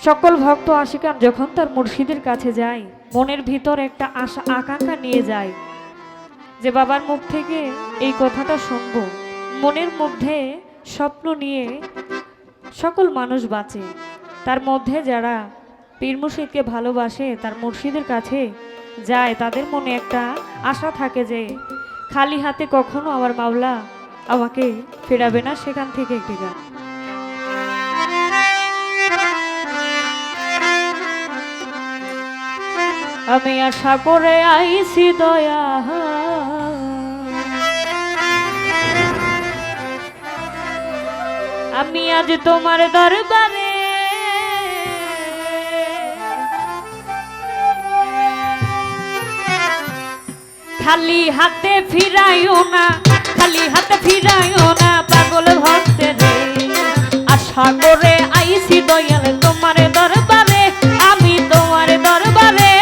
সকল ভক্ত আশিকান যখন তার মুর্শিদের কাছে যায়, মনের ভিতর একটা আশা আকাঙ্ক্ষা নিয়ে যায় যে বাবার মুখ থেকে এই কথাটা শুনবো। মনের মধ্যে স্বপ্ন নিয়ে সকল মানুষ বাঁচে। তার মধ্যে যারা পীর মুর্শিদকে ভালোবাসে, তার মুর্শিদের কাছে যায়, তাদের মনে একটা আশা থাকে যে খালি হাতে কখনো আমার মাওলা আমাকে ফেরাবে না। সেখান থেকে একটি গান। আমি আশা করে আইছি দয়া, আমি আজ তোমার দরবারে, খালি হাতে ফিরাইও না, খালি হাতে ফিরাইও না পাগল ভক্তের রে। আশা করে আইছি দয়াল তোমার দরবারে, আমি তোমার দরবারে,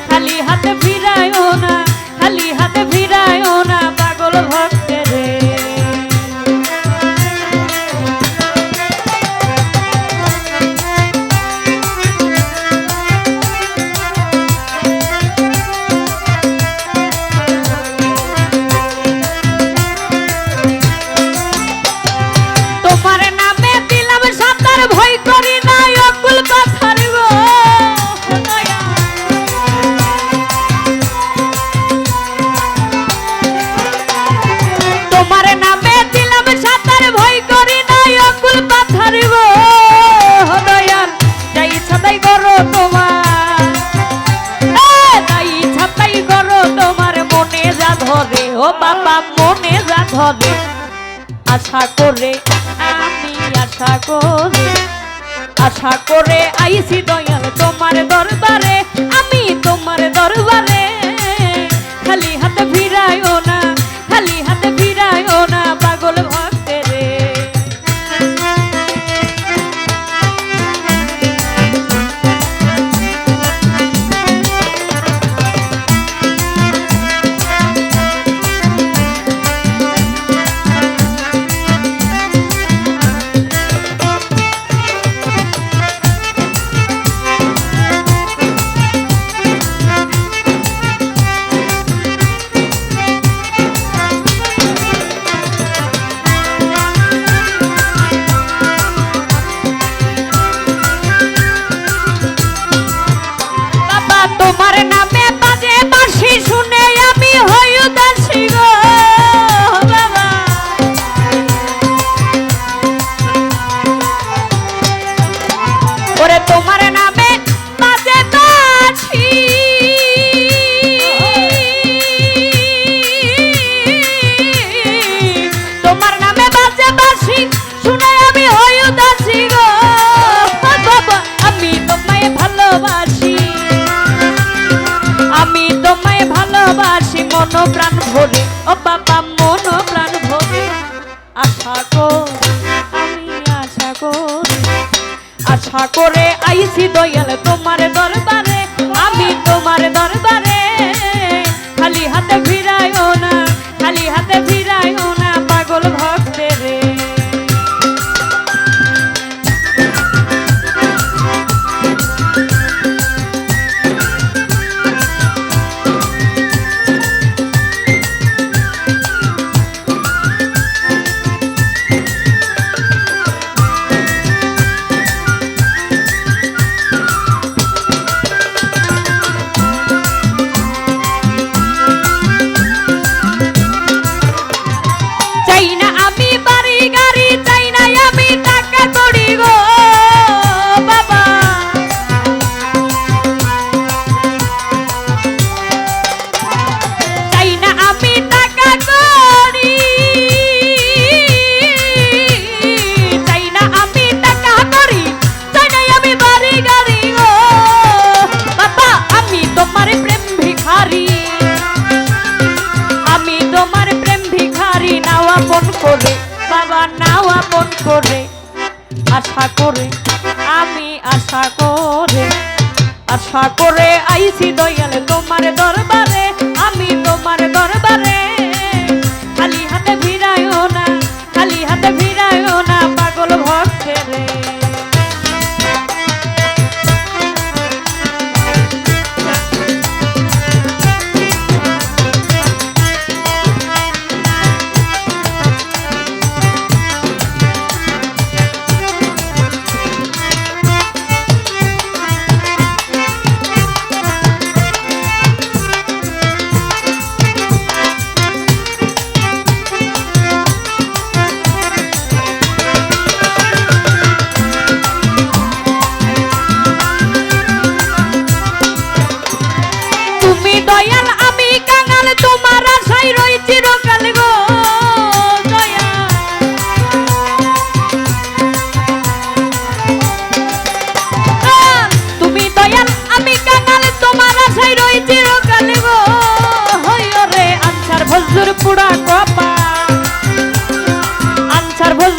খালি হাতে ফিরাইও না, খালি হাতে ফিরাইও না পাগল ভক্তের রে। ও বাবা মনে যা ধরে, আশা করে আমি আশা করে আইছি দয়াল তোমার দরবারে, আমি তোমার দরবারে, খালি হাতে ফিরাইও না, খালি হাতে ফিরাইও না পাগল ভক্তের রে। মন প্রাণ ভরে, ও বাবা মন প্রাণ ভরে, আশা করে আইছি দয়াল তোমার দরবারে, আমি তোমার দরবারে, খালি হাতে ফিরাইও না, খালি হাতে ফিরাইও না পাগল ভক্তের রে। বাবা নাও আপন করে, আশা করে আমি আশা করে আইছি দয়াল তোমার দরবারে, আমি তোমার দরবারে, খালি হাতে ফিরাইও না, খালি হাতে ফিরাইও না পাগল ভক্তের রে।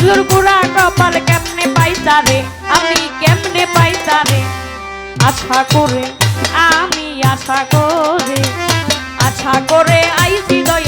হুজুর পুরা কপাল কেমনে পাইতারে, আমি কেমনে পাইতারে, আশা করে আমি আশা করে আইছি দয়া